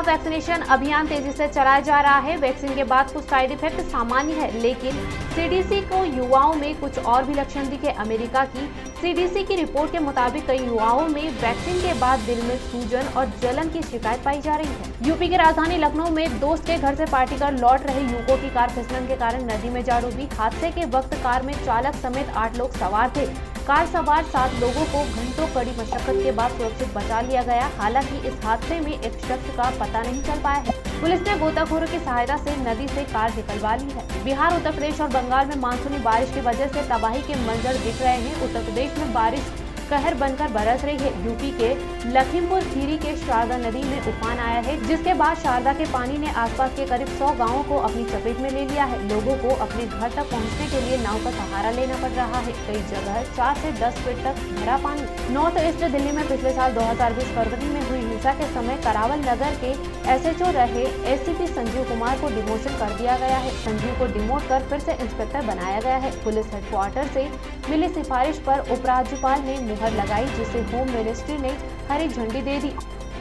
Vaccination अभियान तेजी से चलाया जा रहा है। वैक्सीन के बाद कुछ साइड इफेक्ट सामान्य है, लेकिन सीडीसी को युवाओं में कुछ और भी लक्षण दिखे। अमेरिका की सीडीसी की रिपोर्ट के मुताबिक कई युवाओं में वैक्सीन के बाद दिल में सूजन और जलन की शिकायत पाई जा रही है। यूपी की राजधानी लखनऊ में दोस्त के घर से पार्टी कर लौट रहे युवकों की कार फिसलन के कारण नदी में जा डूबी। हादसे के वक्त कार में चालक समेत 8 लोग सवार थे। कार सवार 7 लोगों को घंटों कड़ी मशक्कत के बाद सुरक्षित बचा लिया गया। हालांकि इस हादसे में एक शख्स का पता नहीं चल पाया है। पुलिस ने गोताखोरों की सहायता से नदी से कार निकलवा ली है। बिहार, उत्तर प्रदेश और बंगाल में मानसूनी बारिश की वजह से तबाही के मंजर दिख रहे हैं। उत्तर प्रदेश में बारिश कहर बनकर बरस रही है। यूपी के लखीमपुर खीरी के शारदा नदी में उफान आया है, जिसके बाद शारदा के पानी ने आसपास के करीब 100 गांवों को अपनी चपेट में ले लिया है। लोगों को अपने घर तक पहुंचने के लिए नाव का सहारा लेना पड़ रहा है। कई जगह 4 से 10 फीट तक भरा पानी। नॉर्थ ईस्ट दिल्ली में पिछले साल 2020 फरवरी में हुई हिंसा के समय करावल नगर के SHO रहे ACP संजीव कुमार को डिमोशन कर दिया गया है। संजीव को डिमोट कर फिर से इंस्पेक्टर बनाया गया है। पुलिस हेडक्वार्टर से मिली सिफारिश पर उपराज्यपाल ने मुहर लगाई, जिसे होम मिनिस्ट्री ने हरी झंडी दे दी।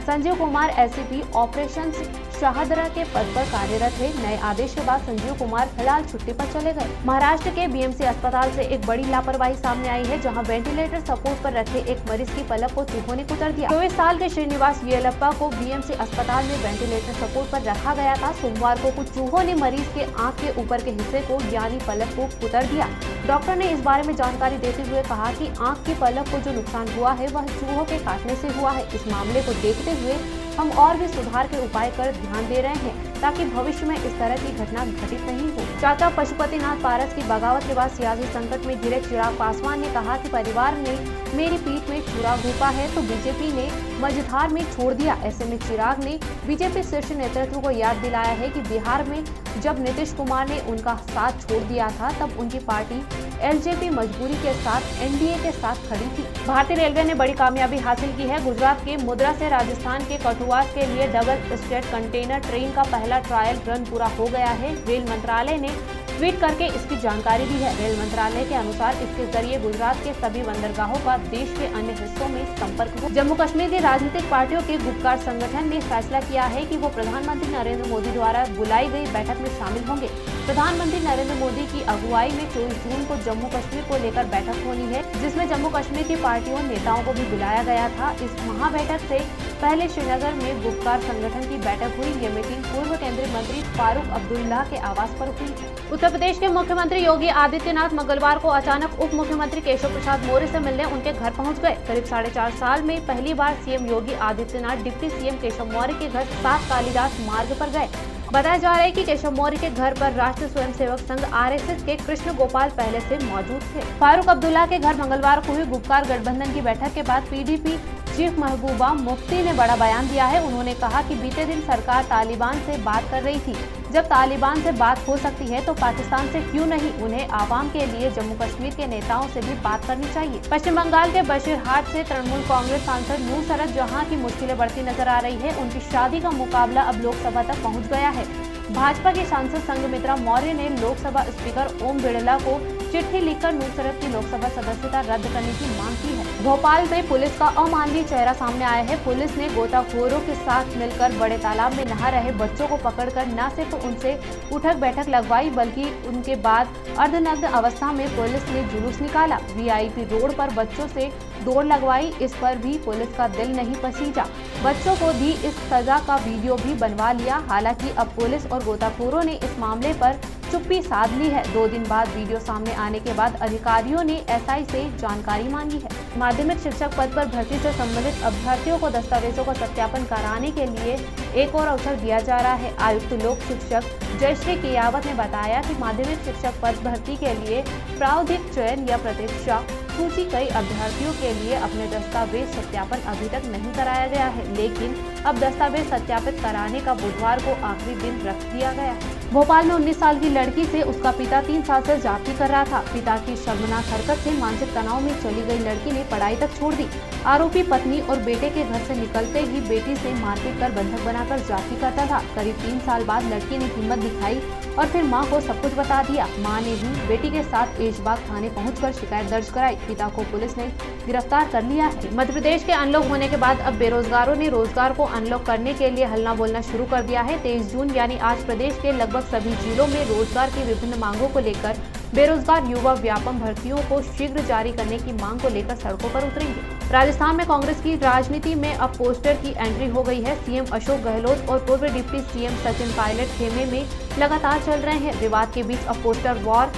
संजीव कुमार SCP ऑपरेशंस शाहदरा के पद पर कार्यरत है। नए आदेश के बाद संजीव कुमार फिलहाल छुट्टी पर चले गए। महाराष्ट्र के BMC अस्पताल से एक बड़ी लापरवाही सामने आई है, जहां वेंटिलेटर सपोर्ट पर रखे एक मरीज की पलक को चूहों ने कुतर दिया। 24 साल के श्रीनिवास येलप्पा को BMC अस्पताल में वेंटिलेटर सपोर्ट पर रखा गया था। सोमवार को कुछ चूहों ने मरीज के आँख के ऊपर के हिस्से को यानी पलक को कुतर दिया। डॉक्टर ने इस बारे में जानकारी देते हुए कहा कि आँख की पलक को जो नुकसान हुआ है वह चूहों के काटने से हुआ है। इस मामले को देखते हुए हम और भी सुधार के उपाय पर ध्यान दे रहे हैं, ताकि भविष्य में इस तरह की घटना घटित नहीं हो। चाचा पशुपतिनाथ पारस की बगावत के बाद सियासी संकट में घिरे चिराग पासवान ने कहा कि परिवार ने मेरी पीठ में छुरा घोंपा है तो बीजेपी ने मझधार में छोड़ दिया। ऐसे में चिराग ने बीजेपी शीर्ष नेतृत्व को याद दिलाया है कि बिहार में जब नीतीश कुमार ने उनका साथ छोड़ दिया था, तब उनकी पार्टी LJP मजबूरी के साथ NDA के साथ खड़ी थी। भारतीय रेलवे ने बड़ी कामयाबी हासिल की है। गुजरात के मुद्रा से राजस्थान के कठुआ के लिए डबल स्टेट कंटेनर ट्रेन का पहला ट्रायल रन पूरा हो गया है। रेल मंत्रालय ने ट्वीट करके इसकी जानकारी दी है। रेल मंत्रालय के अनुसार इसके जरिए गुजरात के सभी बंदरगाहों का देश के अन्य हिस्सों में संपर्क हो। जम्मू कश्मीर की राजनीतिक पार्टियों के गुपकार संगठन ने फैसला किया है कि वो प्रधानमंत्री नरेंद्र मोदी द्वारा बुलाई गई बैठक में शामिल होंगे। प्रधानमंत्री नरेंद्र मोदी की अगुवाई में 24 जून को जम्मू कश्मीर को लेकर बैठक होनी है, जिसमें जम्मू कश्मीर की पार्टियों नेताओं को भी बुलाया गया था। इस महाबैठक से पहले श्रीनगर में गुपकार संगठन की बैठक हुई। यह मीटिंग पूर्व केंद्रीय मंत्री फारूक अब्दुल्ला के आवास पर हुई। उत्तर प्रदेश के मुख्यमंत्री योगी आदित्यनाथ मंगलवार को अचानक उप मुख्यमंत्री केशव प्रसाद मौर्य से मिलने उनके घर पहुंच गए। करीब 4.5 साल में पहली बार CM Yogi Adityanath deputy CM Keshav Maurya के घर 7 कालिदास मार्ग पर गए। बताया जा रहा है कि केशव मौर्य के घर पर राष्ट्रीय स्वयंसेवक संघ RSS के कृष्ण गोपाल पहले से मौजूद थे। फारूक अब्दुल्ला के घर मंगलवार को हुई गुपकार गठबंधन की बैठक के बाद PDP चीफ महबूबा मुफ्ती ने बड़ा बयान दिया है। उन्होंने कहा कि बीते दिन सरकार तालिबान से बात कर रही थी। जब तालिबान से बात हो सकती है तो पाकिस्तान से क्यों नहीं? उन्हें आवाम के लिए जम्मू कश्मीर के नेताओं से भी बात करनी चाहिए। पश्चिम बंगाल के बशीरहाट से तृणमूल कांग्रेस सांसद नूर सरत जहां की मुश्किलें बढ़ती नजर आ रही है, उनकी शादी का मुकाबला अब लोकसभा तक पहुंच गया है। भाजपा की सांसद संघमित्रा मौर्य ने लोकसभा स्पीकर ओम बिरला को चिट्ठी लिखकर नूर सरत की लोकसभा सदस्यता रद्द करने की मांग की है। भोपाल में पुलिस का अमानवीय चेहरा सामने आया है। पुलिस ने गोताखोरों के साथ मिलकर बड़े तालाब में नहा रहे बच्चों को पकड़कर न सिर्फ उनसे उठक बैठक लगवाई, बल्कि उनके बाद अर्धनग्न अवस्था में पुलिस ने जुलूस निकाला। VIP रोड पर बच्चों से दौड़ लगवाई। इस पर भी पुलिस का दिल नहीं पसीजा। बच्चों को दी इस सजा का वीडियो भी बनवा लिया। हालांकि अब पुलिस और गोताखोरों ने इस मामले पर चुप्पी साध ली है। 2 दिन बाद वीडियो सामने आने के बाद अधिकारियों ने SI से जानकारी मांगी है। माध्यमिक शिक्षक पद पर भर्ती से संबंधित अभ्यर्थियों को दस्तावेजों का सत्यापन कराने के लिए एक और अवसर दिया जा रहा है। आयुक्त लोक शिक्षक जयश्री कियावत ने बताया कि माध्यमिक शिक्षक पद भर्ती के लिए प्रावधिक चयन या प्रतीक्षा सूची कई अभ्यर्थियों के लिए अपने दस्तावेज सत्यापन अभी तक नहीं कराया गया है, लेकिन अब दस्तावेज सत्यापित कराने का बुधवार को आखिरी दिन रख दिया गया है। भोपाल में 19 साल की लड़की से उसका पिता 3 साल से जाति कर रहा था। पिता की शर्मनाक हरकत से मानसिक तनाव में चली गई लड़की ने पढ़ाई तक छोड़ दी। आरोपी पत्नी और बेटे के घर से निकलते ही बेटी से मारपीट कर बंधक बनाकर जाति करता था। करीब 3 साल बाद लड़की ने हिम्मत दिखाई और फिर मां को सब कुछ बता दिया। मां ने भी बेटी के साथ ऐशबाग थाने पहुंचकर शिकायत दर्ज कराई। पिता को पुलिस ने गिरफ्तार कर लिया है। मध्य प्रदेश के अनलॉक होने के बाद अब बेरोजगारों ने रोजगार को अनलॉक करने के लिए हल्ला बोलना शुरू कर दिया है। 23 जून यानी आज प्रदेश के लगभग सभी जिलों में रोजगार की विभिन्न मांगों को लेकर बेरोजगार युवा व्यापम भर्तियों को शीघ्र जारी करने की मांग को लेकर सड़कों पर उतरेंगे। राजस्थान में कांग्रेस की राजनीति में अब पोस्टर की एंट्री हो गई है। सीएम अशोक गहलोत और पूर्व डिप्टी सीएम सचिन पायलट खेमे में लगातार चल रहे हैं। विवाद के बीच अब पोस्टर वॉर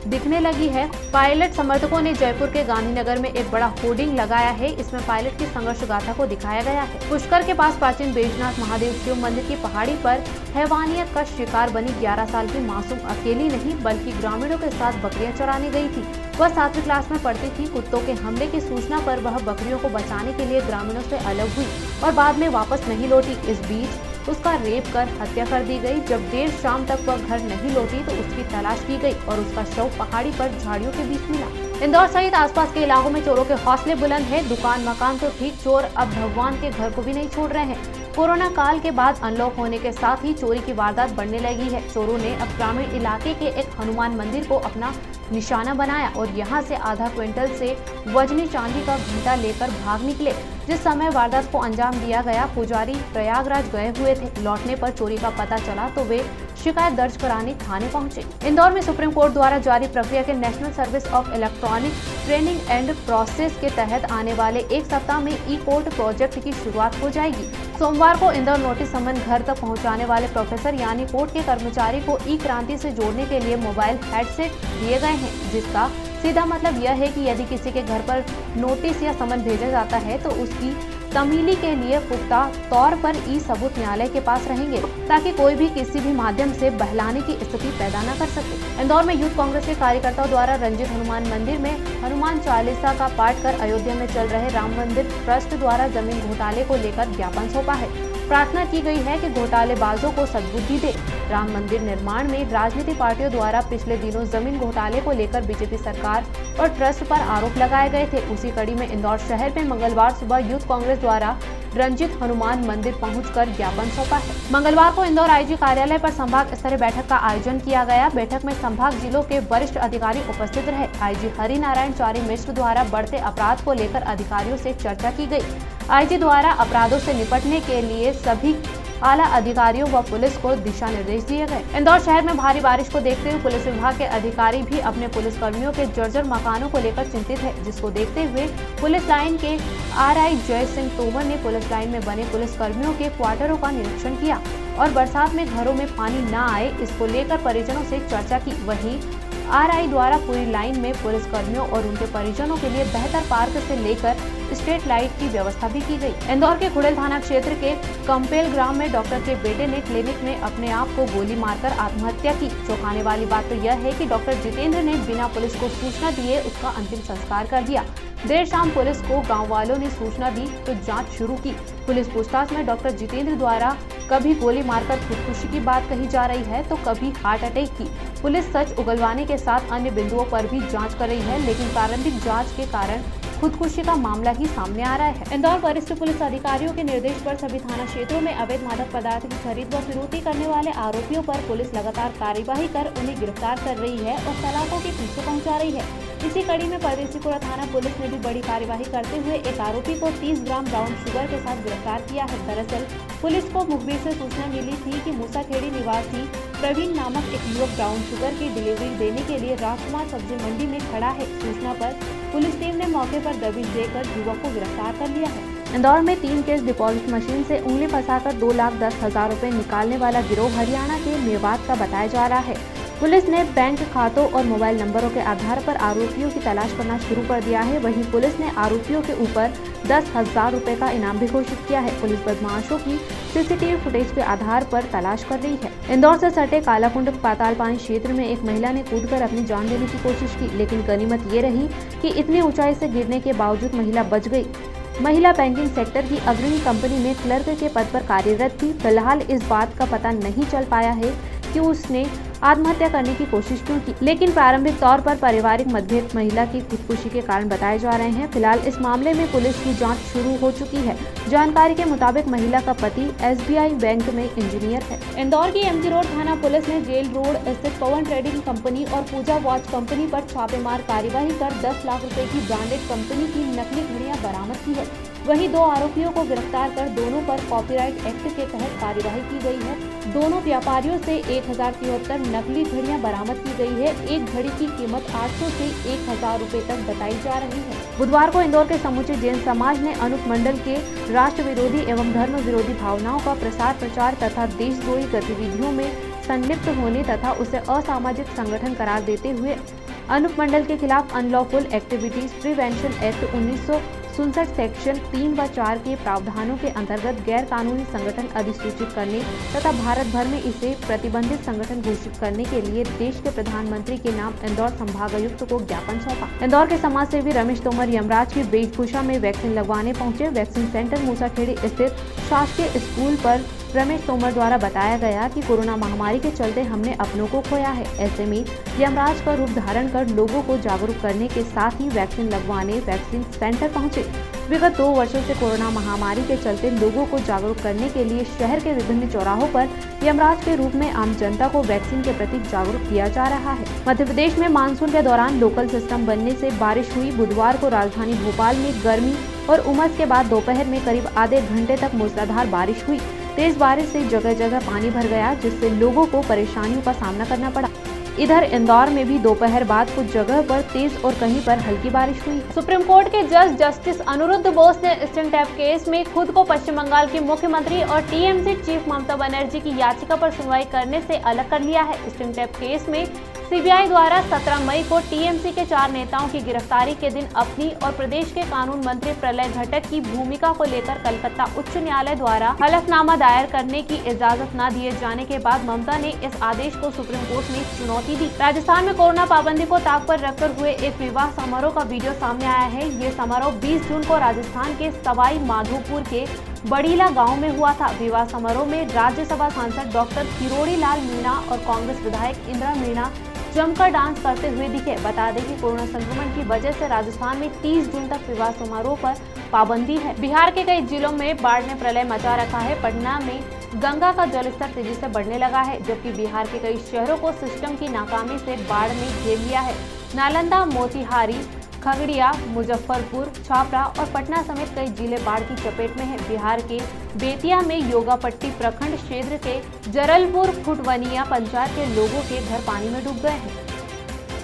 दिखने लगी है। पायलट समर्थकों ने जयपुर के गांधीनगर में एक बड़ा होर्डिंग लगाया है। इसमें पायलट की संघर्ष गाथा को दिखाया गया है। पुष्कर के पास प्राचीन बैजनाथ महादेव शिव मंदिर की पहाड़ी पर हैवानियत का शिकार बनी 11 साल की मासूम अकेली नहीं बल्कि ग्रामीणों के साथ बकरियां चराने गई थी। वह 7वीं क्लास में पढ़ती थी। कुत्तों के हमले की सूचना पर वह बकरियों को बचाने के लिए ग्रामीणों से अलग हुई और बाद में वापस नहीं लौटी। इस बीच उसका रेप कर हत्या कर दी गई। जब देर शाम तक वह घर नहीं लौटी तो उसकी तलाश की गई और उसका शव पहाड़ी पर झाड़ियों के बीच मिला। इंदौर सहित आसपास के इलाकों में चोरों के हौसले बुलंद है। दुकान मकान तो ठीक, चोर अब भगवान के घर को भी नहीं छोड़ रहे हैं। कोरोना काल के बाद अनलॉक होने के साथ ही चोरी की वारदात बढ़ने लगी है। चोरों ने अब ग्रामीण इलाके के एक हनुमान मंदिर को अपना निशाना बनाया और यहां से आधा क्विंटल से वजनी चांदी का घंटा लेकर भाग निकले। जिस समय वारदात को अंजाम दिया गया, पुजारी प्रयागराज गए हुए थे। लौटने पर चोरी का पता चला तो वे शिकायत दर्ज कराने थाने पहुंचे। इंदौर में सुप्रीम कोर्ट द्वारा जारी प्रक्रिया के national service of electronic training and process के तहत आने वाले एक सप्ताह में ई कोर्ट प्रोजेक्ट की शुरुआत हो जाएगी। सोमवार को इंदौर नोटिस समन घर तक पहुंचाने वाले प्रोफेसर यानी कोर्ट के कर्मचारी को ई क्रांति से जोड़ने के लिए मोबाइल हेडसेट दिए गए हैं, जिसका सीधा मतलब यह है कि यदि किसी के घर पर नोटिस या समन भेजा जाता है तो उसकी तमीली के लिए पुख्ता तौर पर ई सबूत न्यायालय के पास रहेंगे ताकि कोई भी किसी भी माध्यम से बहलाने की स्थिति पैदा न कर सके। इंदौर में यूथ कांग्रेस के कार्यकर्ताओं द्वारा रंजित हनुमान मंदिर में हनुमान चालीसा का पाठ कर अयोध्या में चल रहे राम मंदिर ट्रस्ट द्वारा जमीन घोटाले को लेकर ज्ञापन सौंपा है। प्रार्थना की गई है कि घोटालेबाजों को सद्बुद्धि दे। राम मंदिर निर्माण में राजनीतिक पार्टियों द्वारा पिछले दिनों जमीन घोटाले को लेकर बीजेपी सरकार और ट्रस्ट पर आरोप लगाए गए थे। उसी कड़ी में इंदौर शहर में मंगलवार सुबह यूथ कांग्रेस द्वारा रंजित हनुमान मंदिर पहुंचकर ज्ञापन सौंपा है। मंगलवार को इंदौर आईजी कार्यालय पर संभाग स्तरीय बैठक का आयोजन किया गया। बैठक में संभाग जिलों के वरिष्ठ अधिकारी उपस्थित रहे। आईजी हरिनारायण चारी मिश्र द्वारा बढ़ते अपराध को लेकर अधिकारियों से चर्चा की गई। आईजी द्वारा अपराधों से निपटने के लिए सभी आला अधिकारियों व पुलिस को दिशा निर्देश दिए गए। इंदौर शहर में भारी बारिश को देखते हुए पुलिस विभाग के अधिकारी भी अपने पुलिस कर्मियों के जर्जर मकानों को लेकर चिंतित है, जिसको देखते हुए पुलिस लाइन के आरआई जय सिंह तोमर ने पुलिस लाइन में बने पुलिस कर्मियों के क्वार्टरों का निरीक्षण किया और बरसात में घरों में पानी न आए इसको लेकर परिजनों से चर्चा की। वहीं आरआई द्वारा पूरी लाइन में पुलिस कर्मियों और उनके परिजनों के लिए बेहतर पार्क से लेकर स्ट्रीट लाइट की व्यवस्था भी की गई। इंदौर के खुड़ेल थाना क्षेत्र के कंपेल ग्राम में डॉक्टर के बेटे ने क्लिनिक में अपने आप को गोली मारकर आत्महत्या की। चौंकाने वाली बात तो यह है कि डॉक्टर जितेंद्र ने बिना पुलिस को सूचना दिए उसका अंतिम संस्कार कर दिया। देर शाम पुलिस को गांव वालों ने सूचना दी तो जांच शुरू की। पुलिस पूछताछ में डॉक्टर जितेंद्र द्वारा कभी गोली मारकर खुदकुशी की बात कही जा रही है तो कभी हार्ट अटैक की। पुलिस सच उगलवाने के साथ अन्य बिंदुओं पर भी जांच कर रही है, लेकिन प्रारंभिक जांच के कारण खुदकुशी का मामला ही सामने आ रहा है। इंदौर वरिष्ठ पुलिस अधिकारियों के निर्देश पर सभी थाना क्षेत्रों में अवैध मादक पदार्थ की खरीद व फिरौती करने वाले आरोपियों पर पुलिस लगातार कार्यवाही कर उन्हें गिरफ्तार कर रही है और सलाखों के पीछे पहुंचा रही है। इसी कड़ी में परदेसीपुरा थाना पुलिस ने भी बड़ी कार्यवाही करते हुए एक आरोपी को 30 ग्राम ब्राउन शुगर के साथ गिरफ्तार किया है। दरअसल पुलिस को मुखबिर से सूचना मिली थी कि मूसाखेड़ी निवासी प्रवीण नामक एक युवक ब्राउन शुगर की डिलीवरी देने के लिए राजकुमार सब्जी मंडी में खड़ा है। सूचना पर पुलिस टीम ने मौके पर दबिश देकर युवक को गिरफ्तार कर लिया है। इंदौर में 3 केस डिपॉजिट मशीन से उंगली फंसाकर 2,10,000 रुपए निकालने वाला गिरोह हरियाणा के मेवात का बताया जा रहा है। पुलिस ने बैंक खातों और मोबाइल नंबरों के आधार पर आरोपियों की तलाश करना शुरू कर दिया है। वहीं पुलिस ने आरोपियों के ऊपर 10,000 रुपए का इनाम भी घोषित किया है। पुलिस बदमाशों की सीसीटीवी फुटेज के आधार पर तलाश कर रही है। इंदौर से सटे कालाकुंड पातालपानी क्षेत्र में एक महिला ने कूदकर अपनी जान देने की कोशिश की, लेकिन गनीमत ये रही कि इतनी ऊंचाई से गिरने के बावजूद महिला बच गई। महिला बैंकिंग सेक्टर की अग्रणी कंपनी में क्लर्क के पद पर कार्यरत थी। फिलहाल इस बात का पता नहीं चल पाया है कि उसने आत्महत्या करने की कोशिश क्यों की, लेकिन प्रारंभिक तौर पर पारिवारिक मतभेद महिला की खुदकुशी के कारण बताए जा रहे हैं। फिलहाल इस मामले में पुलिस की जांच शुरू हो चुकी है। जानकारी के मुताबिक महिला का पति SBI बैंक में इंजीनियर है। इंदौर की MG रोड थाना पुलिस ने जेल रोड स्थित पवन ट्रेडिंग कंपनी और पूजा वॉच कंपनी पर छापेमार कार्यवाही कर 10 लाख रुपए की ब्रांडेड कंपनी की नकली घड़ियां बरामद की है। वहीं 2 आरोपियों को गिरफ्तार कर दोनों पर कॉपीराइट एक्ट के तहत कार्यवाही की गई है। दोनों व्यापारियों से 1073 नकली घड़ियां बरामद की गई है। एक घड़ी की कीमत 800 से 1000 रुपए तक बताई जा रही है। बुधवार को इंदौर के समूचे जैन समाज ने अनूप मंडल के राष्ट्र विरोधी एवं धर्म विरोधी भावनाओं का प्रसार प्रचार तथा देशद्रोही गतिविधियों में संलिप्त होने तथा उसे असामाजिक संगठन करार देते हुए अनूप मंडल के खिलाफ unlawful activities prevention act 1967 section 3 व 4 के प्रावधानों के अंतर्गत गैर कानूनी संगठन अधिसूचित करने तथा भारत भर में इसे प्रतिबंधित संगठन घोषित करने के लिए देश के प्रधानमंत्री के नाम इंदौर संभागायुक्त को ज्ञापन सौंपा। इंदौर के समाज सेवी रमेश तोमर यमराज की वेशभूषा में वैक्सीन लगवाने पहुंचे। वैक्सीन सेंटर मूसाखेड़ी स्थित शासकीय स्कूल पर रमेश तोमर द्वारा बताया गया कि कोरोना महामारी के चलते हमने अपनों को खोया है। ऐसे में यमराज का रूप धारण कर लोगों को जागरूक करने के साथ ही वैक्सीन लगवाने वैक्सीन सेंटर पहुंचे। विगत 2 वर्षों से कोरोना महामारी के चलते लोगों को जागरूक करने के लिए शहर के विभिन्न चौराहों पर यमराज के रूप में आम जनता को वैक्सीन के प्रति जागरूक किया जा रहा है। मध्य प्रदेश में मानसून के दौरान लोकल सिस्टम बनने से बारिश हुई। बुधवार को राजधानी भोपाल में गर्मी और उमस के बाद दोपहर में करीब आधे घंटे तक मूसलाधार बारिश हुई। तेज बारिश से जगह जगह पानी भर गया, जिससे लोगों को परेशानियों का सामना करना पड़ा। इधर इंदौर में भी दोपहर बाद कुछ जगह पर तेज और कहीं पर हल्की बारिश हुई। सुप्रीम कोर्ट के जज जस्टिस अनिरुद्ध बोस ने स्टिंग टैप केस में खुद को पश्चिम बंगाल के मुख्यमंत्री और TMC चीफ ममता बनर्जी की याचिका पर सुनवाई करने से अलग कर लिया है। स्टिंग टैप केस में CBI द्वारा 17 मई को TMC के 4 नेताओं की गिरफ्तारी के दिन अपनी और प्रदेश के कानून मंत्री प्रलय घटक की भूमिका को लेकर कलकत्ता उच्च न्यायालय द्वारा हलफनामा दायर करने की इजाजत न दिए जाने के बाद ममता ने इस आदेश को सुप्रीम कोर्ट में चुनौती दी। राजस्थान में कोरोना पाबंदी को ताक पर रखकर हुए एक विवाह समारोह का वीडियो सामने आया है। ये समारोह 20 जून को राजस्थान के सवाई माधोपुर के बड़ीला गांव में हुआ था। विवाह समारोह में राज्यसभा सांसद डॉक्टर किरोड़ी लाल मीणा और कांग्रेस विधायक इंदिरा मीणा जमकर डांस करते हुए दिखे। बता दें कि कोरोना संक्रमण की वजह से राजस्थान में 30 जून तक विवाह समारोह पर पाबंदी है। बिहार के कई जिलों में बाढ़ ने प्रलय मचा रखा है। पटना में गंगा का जलस्तर तेजी से बढ़ने लगा है, जबकि बिहार के कई शहरों को सिस्टम की नाकामी से बाढ़ ने घेर लिया है। नालंदा, मोतिहारी, खगड़िया, मुजफ्फरपुर, छापरा और पटना समेत कई जिले बाढ़ की चपेट में हैं। बिहार के बेतिया में योगापट्टी प्रखंड क्षेत्र के जरलपुर फुटवनिया पंचायत के लोगों के घर पानी में डूब गए हैं।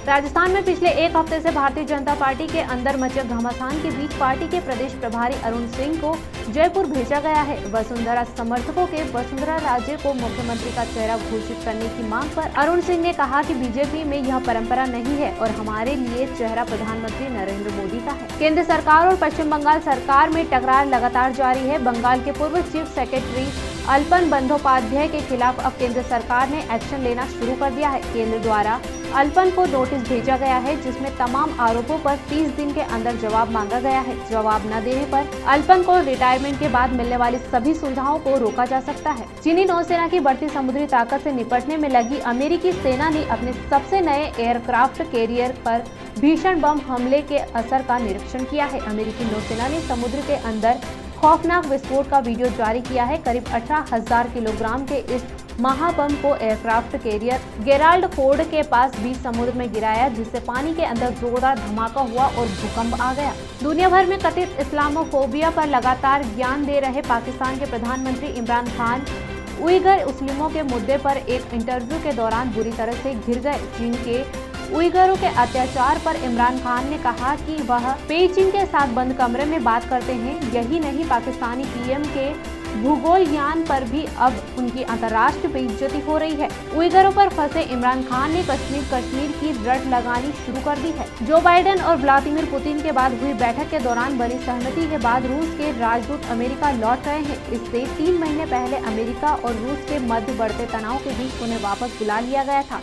राजस्थान में पिछले एक हफ्ते से भारतीय जनता पार्टी के अंदर मचे घमासान के बीच पार्टी के प्रदेश प्रभारी अरुण सिंह को जयपुर भेजा गया है। वसुंधरा समर्थकों के वसुंधरा राजे को मुख्यमंत्री का चेहरा घोषित करने की मांग पर अरुण सिंह ने कहा कि बीजेपी में यह परंपरा नहीं है और हमारे लिए चेहरा प्रधानमंत्री नरेंद्र मोदी का है। केंद्र सरकार और पश्चिम बंगाल सरकार में टकरार लगातार जारी है। बंगाल के पूर्व चीफ सेक्रेटरी अल्पन बंदोपाध्याय के खिलाफ अब केंद्र सरकार ने एक्शन लेना शुरू कर दिया है। केंद्र द्वारा अल्पन को नोटिस भेजा गया है, जिसमें तमाम आरोपों पर 30 दिन के अंदर जवाब मांगा गया है। जवाब न देने पर अल्पन को रिटायरमेंट के बाद मिलने वाली सभी सुविधाओं को रोका जा सकता है। चीनी नौसेना की बढ़ती समुद्री ताकत से निपटने में लगी अमेरिकी सेना ने अपने सबसे नए एयरक्राफ्ट कैरियर पर भीषण बम हमले के असर का निरीक्षण किया है। अमेरिकी नौसेना ने समुद्र के अंदर खौफनाक विस्फोट का वीडियो जारी किया है। करीब 18,000 किलोग्राम के इस महाबम को एयरक्राफ्ट कैरियर गेराल्ड फोर्ड के पास बीच समुद्र में गिराया, जिससे पानी के अंदर जोरदार धमाका हुआ और भूकंप आ गया। दुनिया भर में कथित इस्लामोफोबिया पर लगातार ज्ञान दे रहे पाकिस्तान के प्रधानमंत्री इमरान खान उइगर मुस्लिमों के मुद्दे पर एक इंटरव्यू के दौरान बुरी तरह से घिर गए। चीन के उइगरों के अत्याचार पर इमरान खान ने कहा कि वह पेइचिंग के साथ बंद कमरे में बात करते हैं। यही नहीं, पाकिस्तानी पीएम के भूगोल ज्ञान पर भी अब उनकी अंतर्राष्ट्रीय बेइज्जती हो रही है। उइगरों पर फंसे इमरान खान ने कश्मीर की रट लगानी शुरू कर दी है। जो बाइडेन और व्लादिमीर पुतिन के बाद हुई बैठक के दौरान बनी सहमति के बाद रूस के राजदूत अमेरिका लौट रहे हैं। इससे 3 महीने पहले अमेरिका और रूस के मध्य बढ़ते तनाव के बीच उन्हें वापस बुला लिया गया था।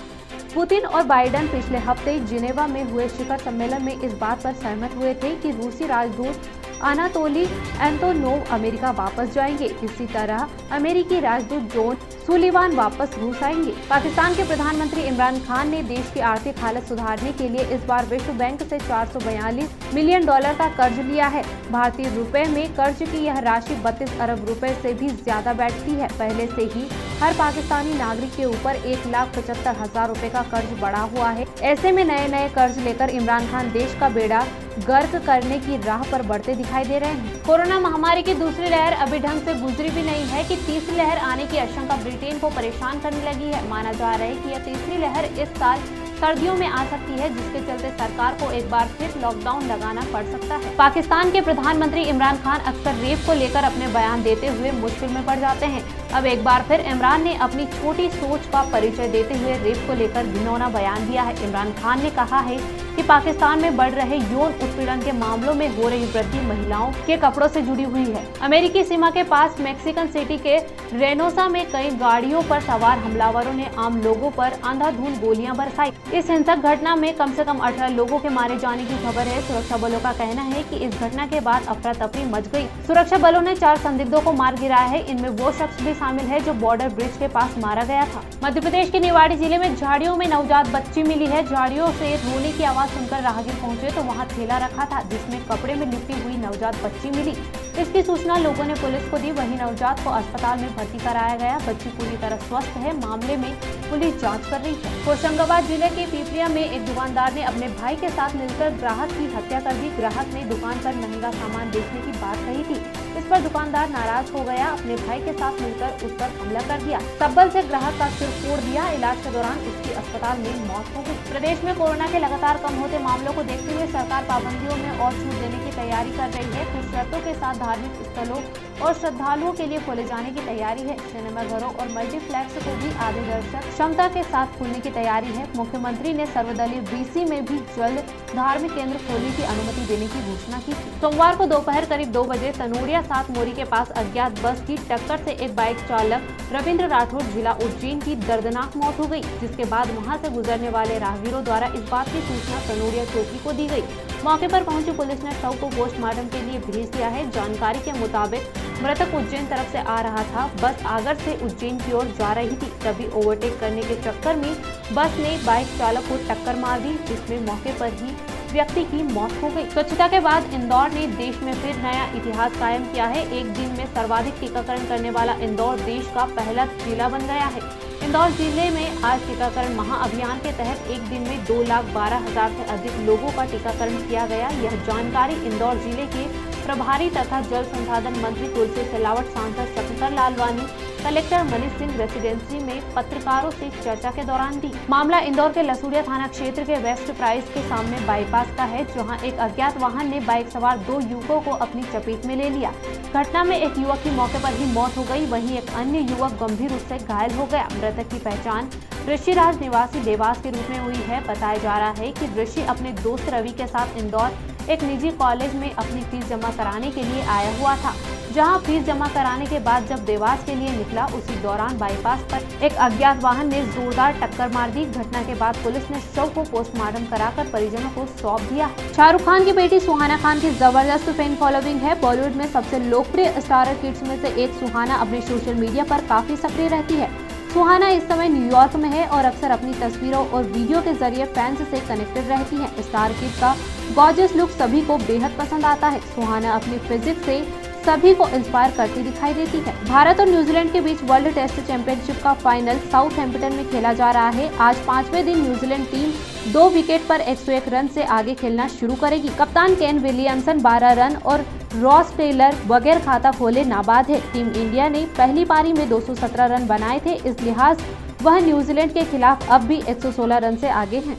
पुतिन और बाइडेन पिछले हफ्ते जिनेवा में हुए शिखर सम्मेलन में इस बात पर सहमत हुए थे कि रूसी राजदूत अनातोली एंटोनोव अमेरिका वापस जाएंगे। इसी तरह अमेरिकी राजदूत जॉन सुलेमान वापस रूस आएंगे। पाकिस्तान के प्रधानमंत्री इमरान खान ने देश की आर्थिक हालत सुधारने के लिए इस बार विश्व बैंक से $442 मिलियन का कर्ज लिया है। भारतीय रुपए में कर्ज की यह राशि 32 अरब रुपए से भी ज्यादा बैठती है। पहले से ही हर पाकिस्तानी नागरिक के ऊपर 1,75,000 रुपए का कर्ज बढ़ा हुआ है। ऐसे में नए कर्ज लेकर इमरान खान देश का बेड़ा गर्क करने की राह पर बढ़ते दिखाई दे रहे हैं। कोरोना महामारी की दूसरी लहर अभी ढंग से गुजरी भी नहीं है कि तीसरी लहर आने की आशंका ब्रिटेन को परेशान करने लगी है। माना जा रहा है कि यह तीसरी लहर इस साल सर्दियों में आ सकती है, जिसके चलते सरकार को एक बार फिर लॉकडाउन लगाना पड़ सकता है। पाकिस्तान के प्रधानमंत्री इमरान खान अक्सर रेप को लेकर अपने बयान देते हुए मुश्किल में पड़ जाते हैं। अब एक बार फिर इमरान ने अपनी छोटी सोच का परिचय देते हुए रेप को लेकर घिनौना बयान दिया है। इमरान खान ने कहा है कि पाकिस्तान में बढ़ रहे यौन उत्पीड़न के मामलों में हो रही वृद्धि महिलाओं के कपड़ों से जुड़ी हुई है। अमेरिकी सीमा के पास मैक्सिकन सिटी के रेनोसा में कई गाड़ियों पर सवार हमलावरों ने आम लोगों पर अंधाधुंध गोलियां बरसाई। इस हिंसक घटना में कम से कम 18 लोगों के मारे जाने की खबर है। सुरक्षा बलों का कहना है कि इस घटना के बाद अफरा तफरी मच गई। सुरक्षा बलों ने 4 संदिग्धों को मार गिराया है। इनमें वो शख्स भी शामिल है जो बॉर्डर ब्रिज के पास मारा गया था। मध्य प्रदेश के निवाड़ी जिले में झाड़ियों में नवजात बच्ची मिली है। झाड़ियों से रोने की आवाज सुनकर राहगीर पहुंचे तो वहां ठेला रखा था जिसमें कपड़े में लिपटी हुई नवजात बच्ची मिली। इसकी सूचना लोगों ने पुलिस को दी। वहीं नवजात को अस्पताल में भर्ती कराया गया। बच्ची पूरी तरह स्वस्थ है। मामले में पुलिस जांच कर रही है। होशंगाबाद जिले के पीपरिया में एक दुकानदार ने अपने भाई के साथ मिलकर ग्राहक की हत्या कर दी। ग्राहक ने दुकान पर महंगा सामान बेचने की बात कही थी। इस पर दुकानदार नाराज हो गया। अपने भाई के साथ मिलकर उस पर हमला कर दिया। तब्बल से ग्राहक का सिर फोड़ दिया। इलाज के दौरान उसकी अस्पताल में मौत हो गई। प्रदेश में कोरोना के लगातार कम होते मामलों को देखते हुए सरकार पाबंदियों में और छूट देने की तैयारी कर रही है। कुछ शर्तों के साथ धार्मिक स्थलों और श्रद्धालुओं के लिए खोले जाने की तैयारी है। सिनेमाघरों और मल्टीप्लेक्स को भी आधे दर्शक क्षमता के साथ खोलने की तैयारी है। मुख्यमंत्री ने सर्वदलीय बीसी में भी जल्द धार्मिक केंद्र खोलने की अनुमति देने की घोषणा की थी। सोमवार को दोपहर करीब 2 बजे तनोड़िया 7 मोरी के पास अज्ञात बस की टक्कर से एक बाइक चालक रविंद्र राठौर जिला उज्जैन की दर्दनाक मौत हो गई, जिसके बाद वहां से गुजरने वाले राहगीरों द्वारा इस बात की सूचना तनोड़िया चौकी को दी गई। मौके पर पहुंची पुलिस ने शव को पोस्टमार्टम के लिए भेज दिया है। जानकारी के मुताबिक मृतक उज्जैन तरफ से आ रहा था। बस आगर से उज्जैन की ओर जा रही थी। तभी ओवरटेक करने के चक्कर में बस ने बाइक चालक को टक्कर मार दी, जिसमें मौके पर ही व्यक्ति की मौत हो गई। स्वच्छता के बाद इंदौर ने देश में फिर नया इतिहास कायम किया है। एक दिन में सर्वाधिक टीकाकरण करने वाला इंदौर देश का पहला जिला बन गया है। इंदौर जिले में आज टीकाकरण महाअभियान के तहत एक दिन में 2,12,000 से अधिक लोगों का टीकाकरण किया गया। यह जानकारी इंदौर जिले के प्रभारी तथा जल संसाधन मंत्री तुलसी सिलावट, सांसद शकुंतला लालवानी, कलेक्टर मनीष सिंह रेसिडेंसी में पत्रकारों से चर्चा के दौरान दी। मामला इंदौर के लसूड़िया थाना क्षेत्र के वेस्ट प्राइस के सामने बाईपास का है, जहां एक अज्ञात वाहन ने बाइक सवार 2 युवकों को अपनी चपेट में ले लिया। घटना में एक युवक की मौके पर ही मौत हो गई, वहीं एक अन्य युवक गंभीर रूप से घायल हो गया। मृतक की पहचान ऋषिराज निवासी देवास के रूप में हुई है। बताया जा रहा है कि ऋषि अपने दोस्त रवि के साथ इंदौर एक निजी कॉलेज में अपनी फीस जमा कराने के लिए आया हुआ था। जहां फीस जमा कराने के बाद जब देवास के लिए निकला, उसी दौरान बाईपास पर एक अज्ञात वाहन ने जोरदार टक्कर मार दी। घटना के बाद पुलिस ने शव को पोस्टमार्टम कराकर परिजनों को सौंप दिया। शाहरुख खान की बेटी सुहाना खान की जबरदस्त फैन फॉलोइंग है। बॉलीवुड में सबसे लोकप्रिय स्टारर किड्स में से एक सुहाना अपने सोशल मीडिया पर काफी सक्रिय रहती है। सुहाना इस समय न्यूयॉर्क में है और अक्सर अपनी तस्वीरों और वीडियो के जरिए फैंस से कनेक्टेड रहती है। स्टार किड का गॉर्जियस लुक सभी को बेहद पसंद आता है। सुहाना अपनी फिजिक्स से सभी को इंस्पायर करती दिखाई देती है। भारत और न्यूजीलैंड के बीच वर्ल्ड टेस्ट चैंपियनशिप का फाइनल साउथहैम्पटन में खेला जा रहा है। आज 5वें दिन न्यूजीलैंड टीम 2 विकेट पर 101 रन से आगे खेलना शुरू करेगी। कप्तान केन विलियमसन 12 रन और रॉस टेलर बगैर खाता खोले नाबाद है। टीम इंडिया ने पहली पारी में 217 रन बनाए थे। इस लिहाज वह न्यूजीलैंड के खिलाफ अब भी 116 रन से आगे है।